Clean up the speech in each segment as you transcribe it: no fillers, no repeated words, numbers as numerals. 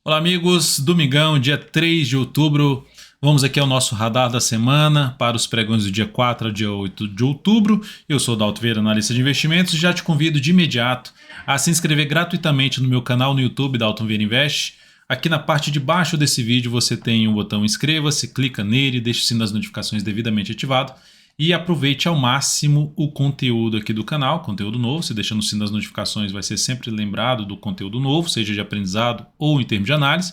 Olá amigos, domingão, dia 3 de outubro, vamos aqui ao nosso radar da semana para os pregões do dia 4 ao dia 8 de outubro. Eu sou o Dalton Vieira, analista de investimentos, e já te convido de imediato a se inscrever gratuitamente no meu canal no YouTube, Dalton Vieira Invest. Aqui na parte de baixo desse vídeo você tem um botão inscreva-se, clica nele, deixa o sino das notificações devidamente ativado e aproveite ao máximo o conteúdo aqui do canal, conteúdo novo. Se deixando o sino das notificações vai ser sempre lembrado do conteúdo novo, seja de aprendizado ou em termos de análise.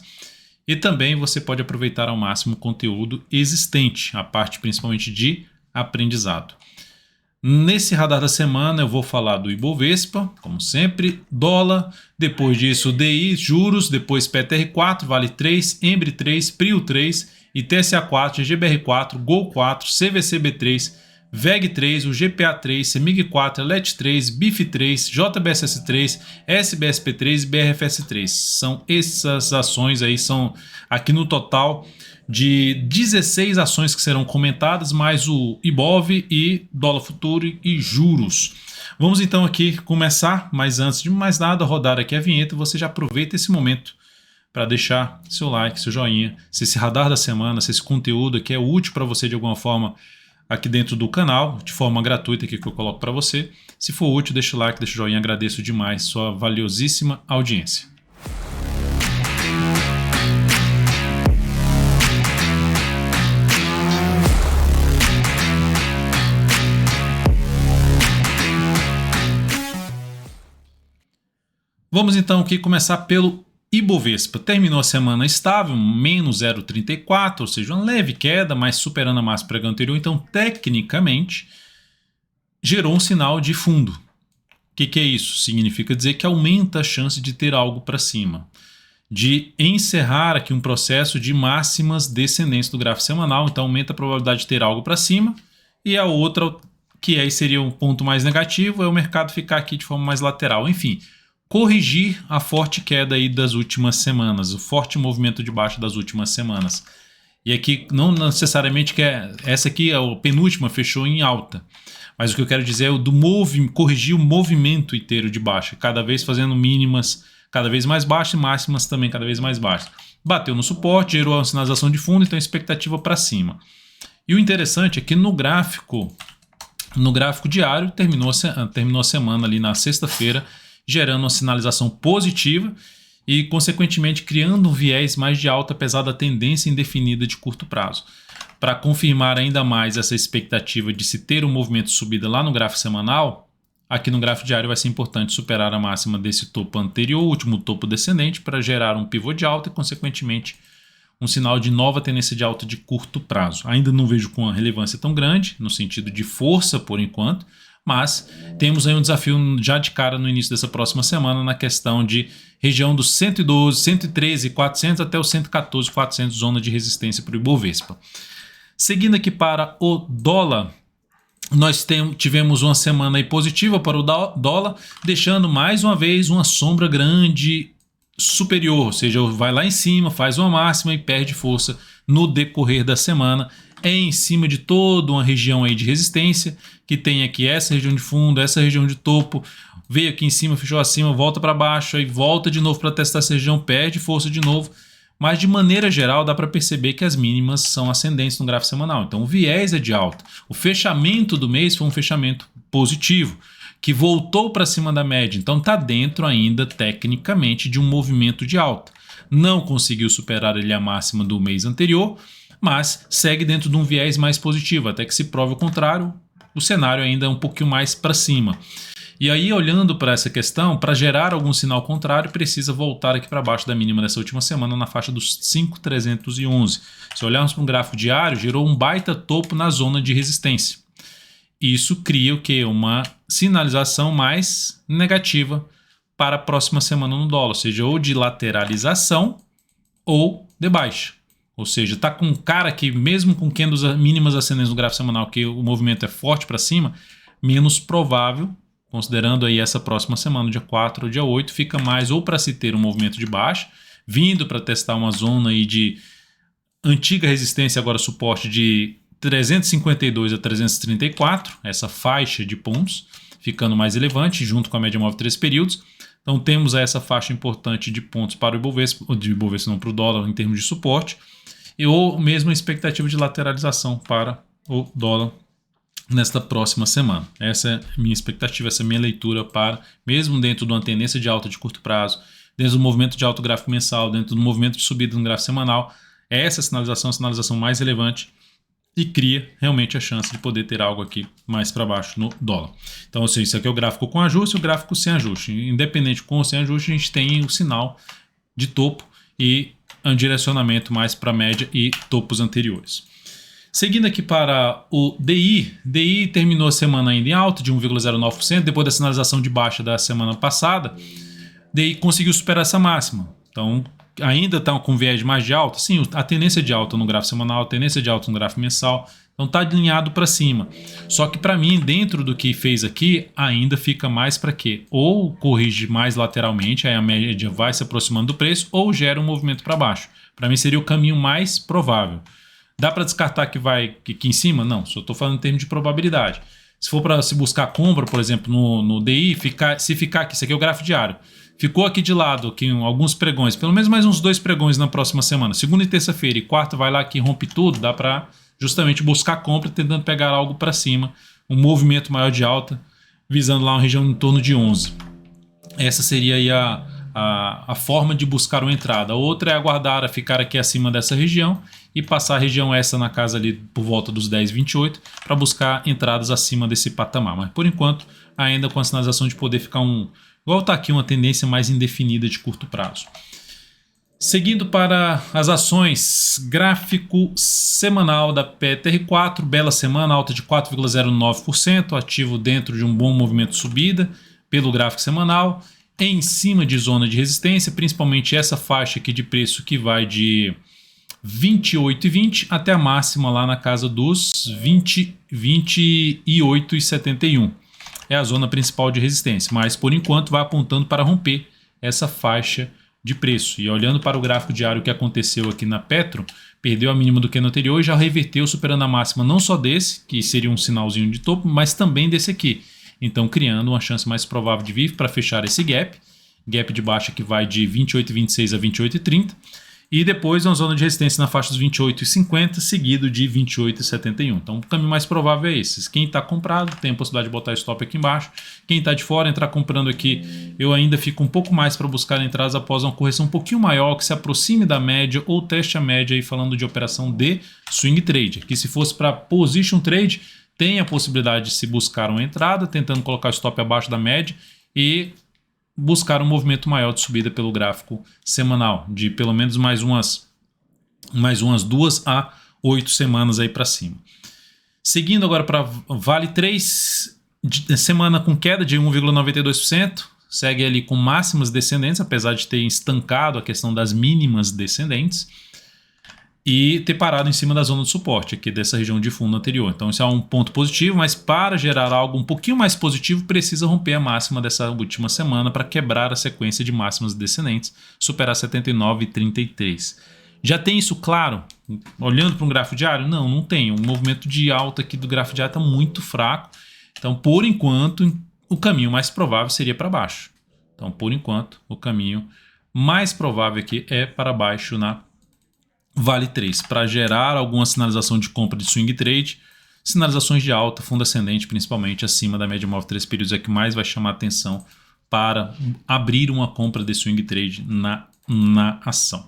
E também você pode aproveitar ao máximo o conteúdo existente, a parte principalmente de aprendizado. Nesse radar da semana eu vou falar do Ibovespa, como sempre, dólar, depois disso DI, juros, depois PTR4, Vale 3, Embry 3, Prio 3, ITSA4, GBR4, Gol 4, CVCB3, VEG3, o GPA3, CEMIG4, LET3, BIF3, JBSS3, SBSP3 e BRFS3. São essas ações aí, são aqui no total de 16 ações que serão comentadas, mais o IBOV e dólar futuro e juros. Vamos então aqui começar, mas antes de mais nada, rodar aqui a vinheta. Você já aproveita esse momento para deixar seu like, seu joinha, se esse radar da semana, se esse conteúdo aqui é útil para você de alguma forma aqui dentro do canal, de forma gratuita aqui que eu coloco para você. Se for útil, deixa o like, deixa o joinha, agradeço demais sua valiosíssima audiência. Vamos então aqui começar pelo Ibovespa. Terminou a semana estável, menos 0,34, ou seja, uma leve queda, mas superando a máxima pregão anterior. Então, tecnicamente, gerou um sinal de fundo. O que é isso? Significa dizer que aumenta a chance de ter algo para cima, de encerrar aqui um processo de máximas descendentes do gráfico semanal. Então, aumenta a probabilidade de ter algo para cima. E a outra, que aí seria um ponto mais negativo, é o mercado ficar aqui de forma mais lateral. Enfim, corrigir a forte queda aí das últimas semanas, o forte movimento de baixa das últimas semanas. E aqui não necessariamente que essa aqui, a penúltima, fechou em alta. Mas o que eu quero dizer é o do corrigir o movimento inteiro de baixa, cada vez fazendo mínimas cada vez mais baixas e máximas também cada vez mais baixas. Bateu no suporte, gerou a sinalização de fundo, então expectativa para cima. E o interessante é que no gráfico diário terminou a semana ali na sexta-feira, gerando uma sinalização positiva e, consequentemente, criando um viés mais de alta, apesar da tendência indefinida de curto prazo. Para confirmar ainda mais essa expectativa de se ter um movimento de subida lá no gráfico semanal, aqui no gráfico diário vai ser importante superar a máxima desse topo anterior, o último topo descendente, para gerar um pivô de alta e, consequentemente, um sinal de nova tendência de alta de curto prazo. Ainda não vejo com uma relevância tão grande, no sentido de força por enquanto, mas temos aí um desafio já de cara no início dessa próxima semana na questão de região dos 112, 113, 400 até os 114, 400, zona de resistência para o Ibovespa. Seguindo aqui para o dólar, nós tivemos uma semana aí positiva para o dólar, deixando mais uma vez uma sombra grande superior, ou seja, vai lá em cima, faz uma máxima e perde força no decorrer da semana, em cima de toda uma região aí de resistência, que tem aqui essa região de fundo, essa região de topo, veio aqui em cima, fechou acima, volta para baixo, aí volta de novo para testar essa região, perde força de novo, mas de maneira geral dá para perceber que as mínimas são ascendentes no gráfico semanal, então o viés é de alta. O fechamento do mês foi um fechamento positivo, que voltou para cima da média, então está dentro ainda tecnicamente de um movimento de alta. Não conseguiu superar ali a máxima do mês anterior, mas segue dentro de um viés mais positivo, até que se prove o contrário, o cenário ainda é um pouquinho mais para cima. E aí, olhando para essa questão, para gerar algum sinal contrário, precisa voltar aqui para baixo da mínima dessa última semana, na faixa dos 5.311. Se olharmos para um gráfico diário, gerou um baita topo na zona de resistência. Isso cria o quê? Uma sinalização mais negativa para a próxima semana no dólar, ou seja, ou de lateralização ou de baixa. Ou seja, está com um cara que, mesmo com candles mínimas ascendentes no gráfico semanal, que o movimento é forte para cima, menos provável, considerando aí essa próxima semana, dia 4 ou dia 8, fica mais ou para se ter um movimento de baixa, vindo para testar uma zona aí de antiga resistência, agora suporte de 352 a 334, essa faixa de pontos, ficando mais relevante, junto com a média móvel de 3 períodos, Então temos essa faixa importante de pontos para o Ibovespa, de Ibovespa não, para o dólar em termos de suporte, ou mesmo a expectativa de lateralização para o dólar nesta próxima semana. Essa é a minha expectativa, essa é a minha leitura para, mesmo dentro de uma tendência de alta de curto prazo, dentro do movimento de alto gráfico mensal, dentro do movimento de subida no gráfico semanal, essa sinalização é a sinalização mais relevante e cria realmente a chance de poder ter algo aqui mais para baixo no dólar. Então, ou seja, isso aqui é o gráfico com ajuste e o gráfico sem ajuste. Independente com ou sem ajuste, a gente tem o sinal de topo e um direcionamento mais para a média e topos anteriores. Seguindo aqui para o DI terminou a semana ainda em alta de 1,09%, depois da sinalização de baixa da semana passada, DI conseguiu superar essa máxima. Então, ainda está com viés mais de alta? Sim, a tendência de alta no gráfico semanal, a tendência de alta no gráfico mensal, então está alinhado para cima. Só que para mim, dentro do que fez aqui, ainda fica mais para quê? Ou corrige mais lateralmente, aí a média vai se aproximando do preço, ou gera um movimento para baixo. Para mim seria o caminho mais provável. Dá para descartar que vai aqui em cima? Não, só estou falando em termos de probabilidade. Se for para se buscar compra, por exemplo, no DI, se ficar aqui, isso aqui é o gráfico diário, ficou aqui de lado aqui, alguns pregões, pelo menos mais uns 2 pregões na próxima semana, segunda e terça-feira, e quarta vai lá que rompe tudo, dá para justamente buscar compra, tentando pegar algo para cima, um movimento maior de alta, visando lá uma região em torno de 11. Essa seria aí a forma de buscar uma entrada. A outra é aguardar a ficar aqui acima dessa região e passar a região essa na casa ali por volta dos 10,28 para buscar entradas acima desse patamar. Mas por enquanto, ainda com a sinalização de poder ficar igual está aqui, uma tendência mais indefinida de curto prazo. Seguindo para as ações, gráfico semanal da PTR4, bela semana, alta de 4,09%, ativo dentro de um bom movimento de subida pelo gráfico semanal, em cima de zona de resistência, principalmente essa faixa aqui de preço que vai de 28,20 até a máxima lá na casa dos 28,71. É a zona principal de resistência, mas por enquanto vai apontando para romper essa faixa de preço. E olhando para o gráfico diário que aconteceu aqui na Petro, perdeu a mínima do que no anterior e já reverteu superando a máxima não só desse, que seria um sinalzinho de topo, mas também desse aqui. Então criando uma chance mais provável de vir para fechar esse gap de baixa que vai de 28,26 a 28,30. E depois uma zona de resistência na faixa dos 28,50, seguido de 28,71. Então o caminho mais provável é esse. Quem está comprado tem a possibilidade de botar stop aqui embaixo. Quem está de fora, entrar comprando aqui, eu ainda fico um pouco mais para buscar entradas após uma correção um pouquinho maior, que se aproxime da média ou teste a média, aí falando de operação de swing trade. Que se fosse para position trade, tem a possibilidade de se buscar uma entrada, tentando colocar stop abaixo da média e buscar um movimento maior de subida pelo gráfico semanal, de pelo menos mais umas 2 a 8 semanas aí para cima. Seguindo agora para Vale 3, semana com queda de 1,92%, segue ali com máximas descendentes, apesar de ter estancado a questão das mínimas descendentes e ter parado em cima da zona de suporte aqui dessa região de fundo anterior. Então isso é um ponto positivo, mas para gerar algo um pouquinho mais positivo precisa romper a máxima dessa última semana para quebrar a sequência de máximas descendentes, superar 79,33. Já tem isso claro? Olhando para um gráfico diário? Não tem. O movimento de alta aqui do gráfico diário está muito fraco. Então por enquanto o caminho mais provável seria para baixo. Então por enquanto o caminho mais provável aqui é para baixo na Vale 3, para gerar alguma sinalização de compra de swing trade, sinalizações de alta, fundo ascendente, principalmente acima da média móvel 3 períodos, é que mais vai chamar atenção para abrir uma compra de swing trade na ação.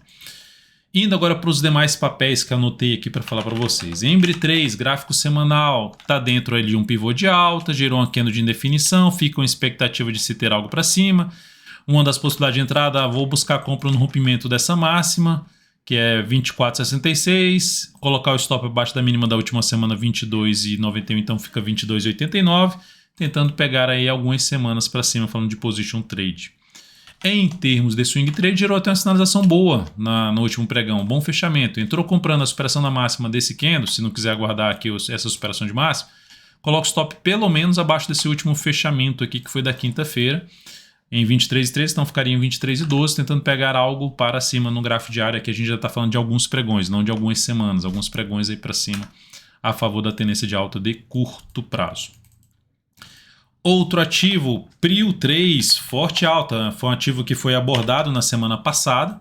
Indo agora para os demais papéis que anotei aqui para falar para vocês. Embry 3, gráfico semanal, está dentro ali de um pivô de alta, gerou uma candle de indefinição, fica com expectativa de se ter algo para cima. Uma das possibilidades de entrada, vou buscar compra no rompimento dessa máxima, que é 24,66, colocar o stop abaixo da mínima da última semana 22,91, então fica 22,89, tentando pegar aí algumas semanas para cima, falando de position trade. Em termos de swing trade, gerou até uma sinalização boa no último pregão, bom fechamento, entrou comprando a superação da máxima desse candle, se não quiser aguardar aqui essa superação de máxima, coloca o stop pelo menos abaixo desse último fechamento aqui, que foi da quinta-feira, em 23,13, então ficaria em 23,12, tentando pegar algo para cima no gráfico diário. Aqui a gente já está falando de alguns pregões, não de algumas semanas, alguns pregões aí para cima a favor da tendência de alta de curto prazo. Outro ativo, Prio 3, forte alta, foi um ativo que foi abordado na semana passada,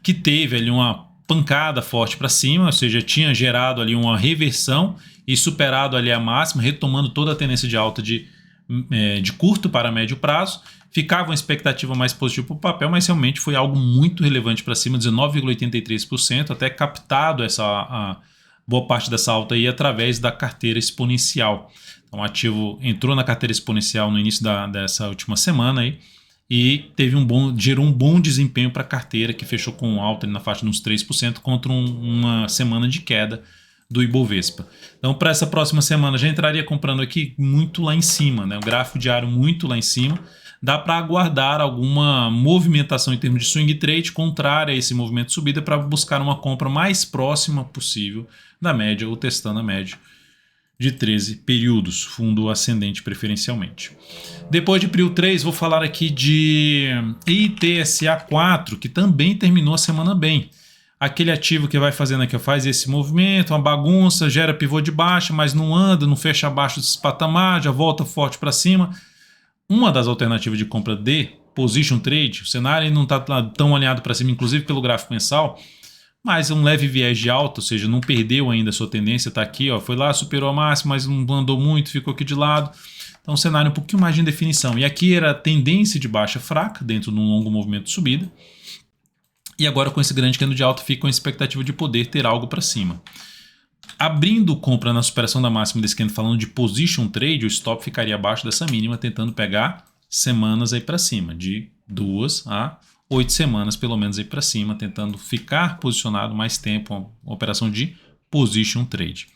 que teve ali uma pancada forte para cima, ou seja, tinha gerado ali uma reversão e superado ali a máxima, retomando toda a tendência de alta de curto para médio prazo. Ficava uma expectativa mais positiva para o papel, mas realmente foi algo muito relevante para cima, 19,83%, até captado a boa parte dessa alta aí através da carteira exponencial. Então, o ativo entrou na carteira exponencial no início dessa última semana aí, e gerou um bom desempenho para a carteira, que fechou com alta na faixa de uns 3% contra uma semana de queda do Ibovespa. Então, para essa próxima semana, já entraria comprando aqui muito lá em cima, né? O gráfico diário muito lá em cima. Dá para aguardar alguma movimentação em termos de swing trade contrária a esse movimento de subida para buscar uma compra mais próxima possível da média ou testando a média de 13 períodos, fundo ascendente preferencialmente. Depois de Prio 3, vou falar aqui de ITSA4, que também terminou a semana bem. Aquele ativo que vai fazendo aqui, faz esse movimento, uma bagunça, gera pivô de baixa, mas não anda, não fecha abaixo desse patamar, já volta forte para cima. Uma das alternativas de compra de position trade, o cenário não está tão alinhado para cima, inclusive pelo gráfico mensal, mas um leve viés de alta, ou seja, não perdeu ainda a sua tendência, está aqui, ó, foi lá, superou a máxima, mas não andou muito, ficou aqui de lado. Então, um cenário um pouquinho mais de indefinição. E aqui era a tendência de baixa fraca, dentro de um longo movimento de subida. E agora, com esse grande candle de alta, fica com a expectativa de poder ter algo para cima. Abrindo compra na superação da máxima desse candle, falando de position trade, o stop ficaria abaixo dessa mínima, tentando pegar semanas aí para cima, de 2 a 8 semanas pelo menos aí para cima, tentando ficar posicionado mais tempo, uma operação de position trade.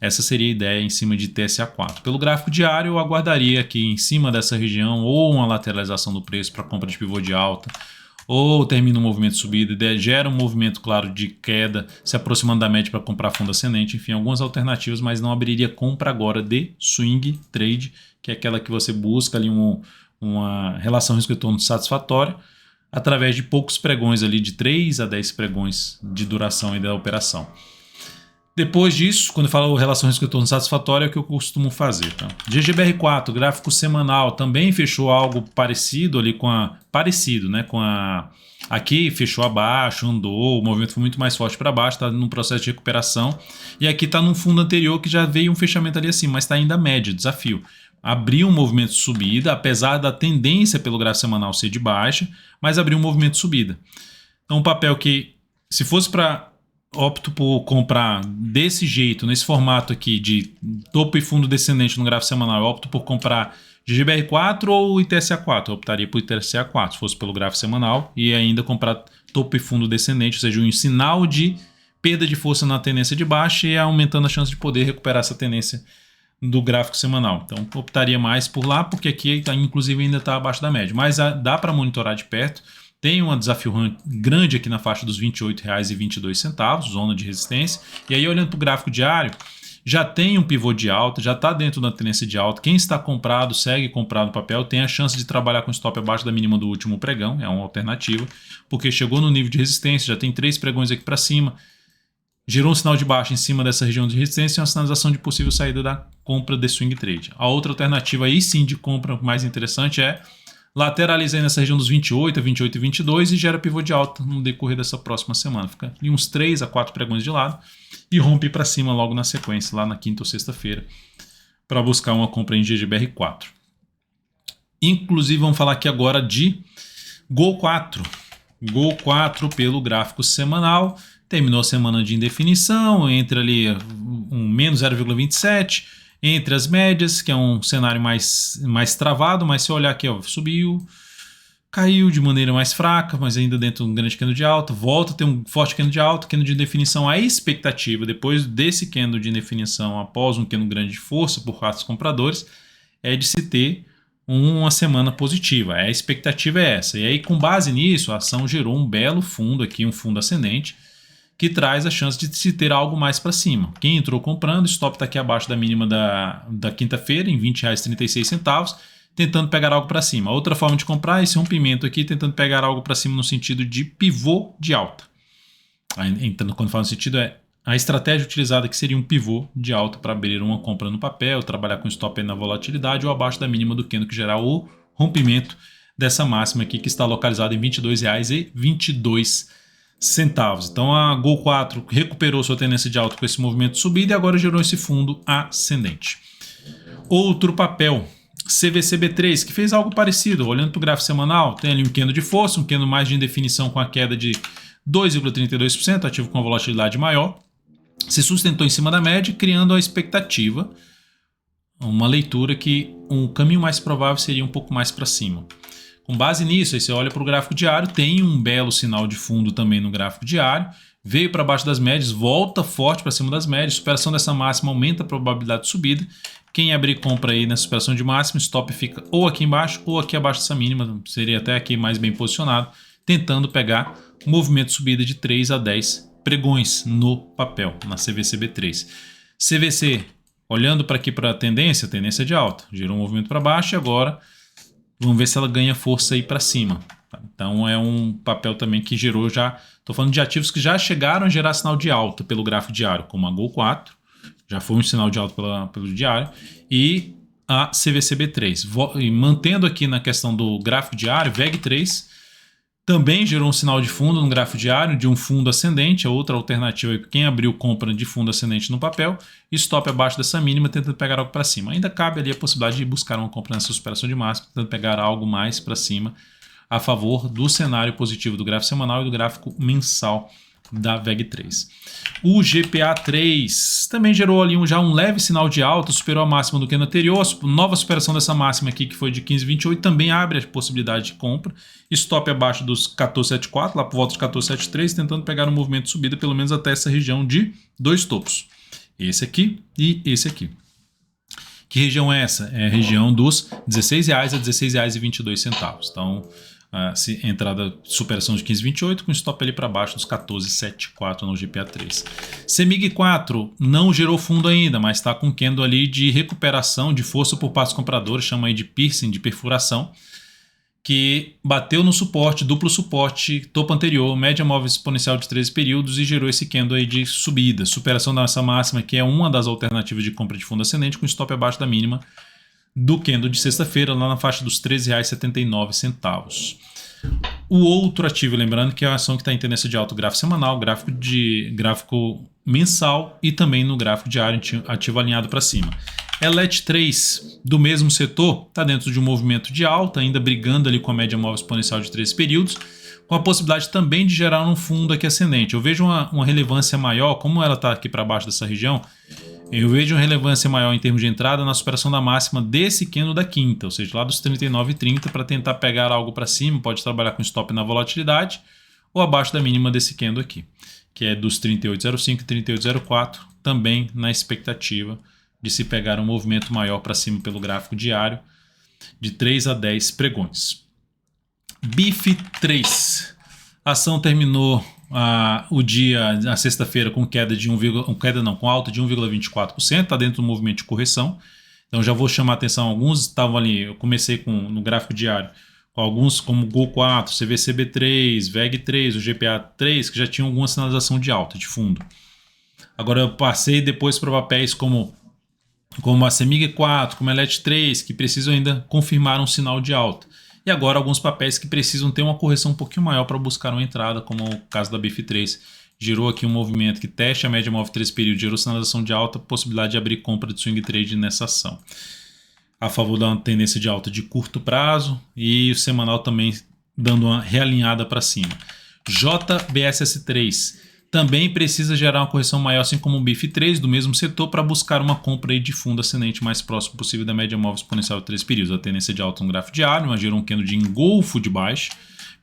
Essa seria a ideia em cima de TSA4. Pelo gráfico diário, eu aguardaria aqui em cima dessa região ou uma lateralização do preço para compra de pivô de alta, ou termina um movimento de subida, gera um movimento, claro, de queda, se aproximando da média para comprar fundo ascendente, enfim, algumas alternativas, mas não abriria compra agora de swing trade, que é aquela que você busca ali uma relação risco-retorno satisfatória, através de poucos pregões ali, de 3 a 10 pregões de duração aí da operação. Depois disso, quando eu falo relação risco-retorno satisfatória, é o que eu costumo fazer. Tá? GGBR4, gráfico semanal, também fechou algo parecido ali aqui fechou abaixo, andou, o movimento foi muito mais forte para baixo, está num processo de recuperação. E aqui está num fundo anterior que já veio um fechamento ali assim, mas está ainda médio, desafio. Abriu um movimento de subida, apesar da tendência pelo gráfico semanal ser de baixa, mas abriu um movimento de subida. Então, um papel que, se fosse para opto por comprar desse jeito, nesse formato aqui de topo e fundo descendente no gráfico semanal, eu opto por comprar GGBR4 ou ITSA4. Eu optaria por ITSA4 se fosse pelo gráfico semanal e ainda comprar topo e fundo descendente, ou seja, um sinal de perda de força na tendência de baixa e aumentando a chance de poder recuperar essa tendência do gráfico semanal. Então, optaria mais por lá, porque aqui inclusive ainda está abaixo da média, mas dá para monitorar de perto. Tem um desafio grande aqui na faixa dos R$ 28,22, zona de resistência. E aí, olhando para o gráfico diário, já tem um pivô de alta, já está dentro da tendência de alta. Quem está comprado, segue comprado no papel, tem a chance de trabalhar com stop abaixo da mínima do último pregão, é uma alternativa, porque chegou no nível de resistência, já tem 3 pregões aqui para cima, gerou um sinal de baixa em cima dessa região de resistência e uma sinalização de possível saída da compra de swing trade. A outra alternativa aí sim de compra mais interessante é lateraliza aí nessa região dos 28 a 28,22 e gera pivô de alta no decorrer dessa próxima semana. Fica ali uns 3 a 4 pregões de lado e rompe para cima logo na sequência, lá na quinta ou sexta-feira, para buscar uma compra em GGBR4. Inclusive, vamos falar aqui agora de GO4. GO4 pelo gráfico semanal. Terminou a semana de indefinição, entre ali um menos 0,27, entre as médias, que é um cenário mais travado, mas se eu olhar aqui, ó, subiu, caiu de maneira mais fraca, mas ainda dentro de um grande candle de alta, volta a ter um forte candle de alta, candle de indefinição. A expectativa, depois desse candle de indefinição, após um candle grande de força por parte dos compradores, é de se ter uma semana positiva. A expectativa é essa. E aí, com base nisso, a ação gerou um belo fundo aqui, um fundo ascendente, que traz a chance de se ter algo mais para cima. Quem entrou comprando, o stop está aqui abaixo da mínima da quinta-feira, em R$ 20,36, tentando pegar algo para cima. Outra forma de comprar é esse rompimento aqui, tentando pegar algo para cima no sentido de pivô de alta. Então, quando falo no sentido, é a estratégia utilizada aqui seria um pivô de alta para abrir uma compra no papel, trabalhar com stop aí na volatilidade ou abaixo da mínima do candle que gerar o rompimento dessa máxima aqui que está localizada em R$ 22,22. Então a Gol 4 recuperou sua tendência de alta com esse movimento de subida e agora gerou esse fundo ascendente. Outro papel, CVCB3, que fez algo parecido. Olhando para o gráfico semanal, tem ali um candle de força, um candle mais de indefinição com a queda de 2,32%, ativo com a volatilidade maior. Se sustentou em cima da média, criando a expectativa, uma leitura que um caminho mais provável seria um pouco mais para cima. Com base nisso, aí você olha para o gráfico diário, tem um belo sinal de fundo também no gráfico diário, veio para baixo das médias, volta forte para cima das médias, superação dessa máxima aumenta a probabilidade de subida. Quem abrir compra aí na superação de máxima, stop fica ou aqui embaixo ou aqui abaixo dessa mínima, seria até aqui mais bem posicionado, tentando pegar movimento de subida de 3 a 10 pregões no papel, na CVCB3. CVC, olhando para aqui para a tendência de alta, gerou um movimento para baixo e agora vamos ver se ela ganha força aí para cima. Então é um papel também que gerou já, estou falando de ativos que já chegaram a gerar sinal de alta pelo gráfico diário, como a Gol 4, já foi um sinal de alta pelo diário, e a CVCB3. E mantendo aqui na questão do gráfico diário, VEG3 também gerou um sinal de fundo no gráfico diário, de um fundo ascendente, a outra alternativa é quem abriu compra de fundo ascendente no papel, stop abaixo dessa mínima, tentando pegar algo para cima. Ainda cabe ali a possibilidade de buscar uma compra nessa superação de máxima, tentando pegar algo mais para cima, a favor do cenário positivo do gráfico semanal e do gráfico mensal da VEG3. O GPA3 também gerou ali já um leve sinal de alta, superou a máxima do que no anterior, nova superação dessa máxima aqui que foi de 15,28, também abre a possibilidade de compra, stop abaixo dos 14,74, lá por volta de 14,73, tentando pegar um movimento de subida pelo menos até essa região de dois topos, esse aqui e esse aqui. Que região é essa? É a região dos R$ 16,00 a R$ 16,22. Então, entrada superação de 15,28 com stop ali para baixo dos 14,74 no GPA3. CEMIG 4 não gerou fundo ainda, mas está com candle ali de recuperação de força por partes compradoras, chama aí de piercing, de perfuração, que bateu no suporte, duplo suporte, topo anterior, média móvel exponencial de 13 períodos e gerou esse candle aí de subida, superação dessa máxima que é uma das alternativas de compra de fundo ascendente com stop abaixo da mínima do candle de sexta-feira, lá na faixa dos R$ 13,79. O outro ativo, lembrando que é a ação que está em tendência de alta, gráfico semanal, gráfico mensal e também no gráfico diário, ativo alinhado para cima. Elet 3, do mesmo setor, está dentro de um movimento de alta, ainda brigando ali com a média móvel exponencial de 13 períodos, com a possibilidade também de gerar um fundo aqui ascendente. Eu vejo uma relevância maior, como ela está aqui para baixo dessa região, eu vejo uma relevância maior em termos de entrada na superação da máxima desse candle da quinta, ou seja, lá dos 39,30 para tentar pegar algo para cima, pode trabalhar com stop na volatilidade ou abaixo da mínima desse candle aqui, que é dos 38,05 e 38,04, também na expectativa de se pegar um movimento maior para cima pelo gráfico diário de 3 a 10 pregões. BIF3, a ação terminou a sexta-feira com queda de com alta de 1,24%, está dentro do movimento de correção. Então já vou chamar a atenção, alguns estavam ali, eu comecei no gráfico diário, com alguns como Gol 4, CVCB3, VEG3, o GPA3, que já tinham alguma sinalização de alta, de fundo. Agora eu passei depois para papéis como a CEMIG 4, como a Elet 3, que precisam ainda confirmar um sinal de alta. E agora alguns papéis que precisam ter uma correção um pouquinho maior para buscar uma entrada, como o caso da BIF3. Gerou aqui um movimento que testa a média móvel 3 períodos, gerou sinalização de alta, possibilidade de abrir compra de swing trade nessa ação. A favor da tendência de alta de curto prazo e o semanal também dando uma realinhada para cima. JBSS3 também precisa gerar uma correção maior, assim como o BIF3, do mesmo setor, para buscar uma compra aí de fundo ascendente mais próximo possível da média móvel exponencial de 3 períodos. A tendência de alta no gráfico diário, mas gerou um candle de engolfo de baixo,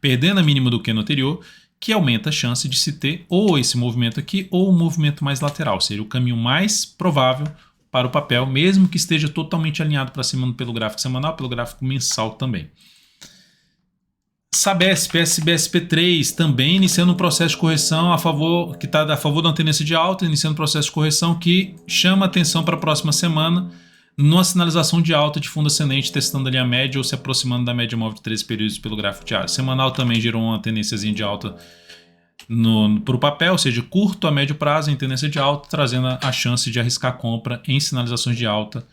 perdendo a mínima do candle anterior, que aumenta a chance de se ter ou esse movimento aqui ou um movimento mais lateral. Seria o caminho mais provável para o papel, mesmo que esteja totalmente alinhado para cima pelo gráfico semanal, pelo gráfico mensal também. Sabesp, SBSP3, também iniciando um processo de correção que está a favor de uma tendência de alta, iniciando um processo de correção que chama atenção para a próxima semana, numa sinalização de alta de fundo ascendente, testando ali a média ou se aproximando da média móvel de 13 períodos pelo gráfico diário. Semanal também gerou uma tendênciazinha de alta para o papel, ou seja, curto a médio prazo em tendência de alta, trazendo a chance de arriscar compra em sinalizações de alta,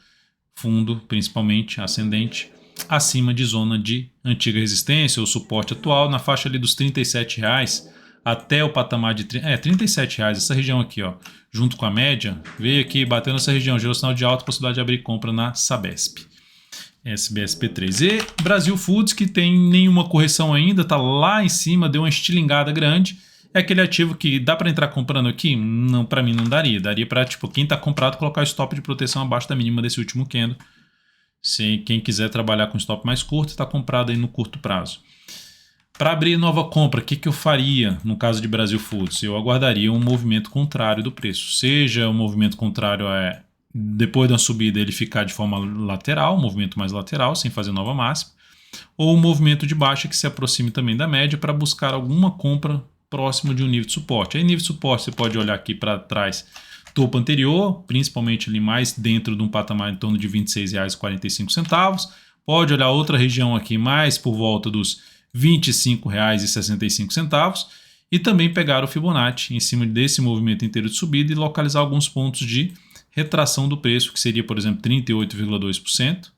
fundo principalmente ascendente, acima de zona de antiga resistência ou suporte atual, na faixa ali dos R$37 até o patamar de R$37, essa região aqui, ó, junto com a média, veio aqui, bateu nessa região, gerou sinal de alta, possibilidade de abrir compra na Sabesp. SBSP3. E Brasil Foods, que tem nenhuma correção ainda, tá lá em cima, deu uma estilingada grande. É aquele ativo que dá para entrar comprando aqui? Não, para mim não daria. Daria para, tipo, quem tá comprado colocar o stop de proteção abaixo da mínima desse último candle. Se quem quiser trabalhar com stop mais curto, está comprado aí no curto prazo. Para abrir nova compra, o que eu faria no caso de Brasil Foods? Eu aguardaria um movimento contrário do preço. Seja o movimento contrário depois da subida ele ficar de forma lateral, um movimento mais lateral, sem fazer nova máxima, ou um movimento de baixa que se aproxime também da média para buscar alguma compra próximo de um nível de suporte. Aí nível de suporte você pode olhar aqui para trás, topo anterior, principalmente ali mais dentro de um patamar em torno de R$ 26,45. Pode olhar outra região aqui mais por volta dos R$ 25,65 e também pegar o Fibonacci em cima desse movimento inteiro de subida e localizar alguns pontos de retração do preço, que seria, por exemplo, 38,2%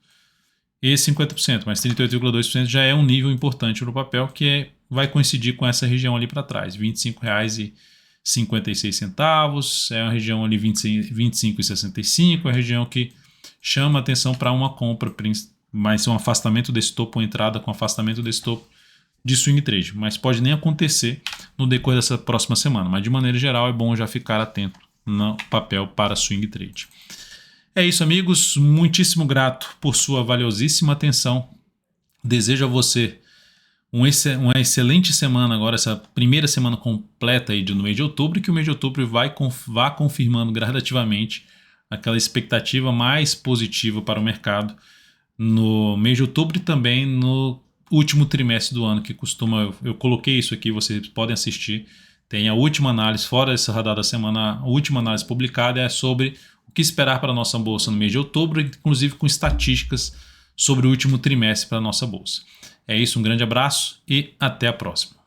e 50%, mas 38,2% já é um nível importante no papel que vai coincidir com essa região ali para trás, R$ 25,56, é uma região ali 25,65, é a região que chama atenção para uma compra, mas um afastamento desse topo, uma entrada com afastamento desse topo de swing trade, mas pode nem acontecer no decorrer dessa próxima semana, mas de maneira geral é bom já ficar atento no papel para swing trade. É isso, amigos, muitíssimo grato por sua valiosíssima atenção, desejo a você uma excelente semana agora, essa primeira semana completa aí no mês de outubro, e que o mês de outubro vá confirmando gradativamente aquela expectativa mais positiva para o mercado no mês de outubro e também no último trimestre do ano, que costuma, eu coloquei isso aqui, vocês podem assistir, tem a última análise, fora essa rodada da semana, a última análise publicada é sobre o que esperar para a nossa bolsa no mês de outubro, inclusive com estatísticas sobre o último trimestre para a nossa bolsa. É isso, um grande abraço e até a próxima.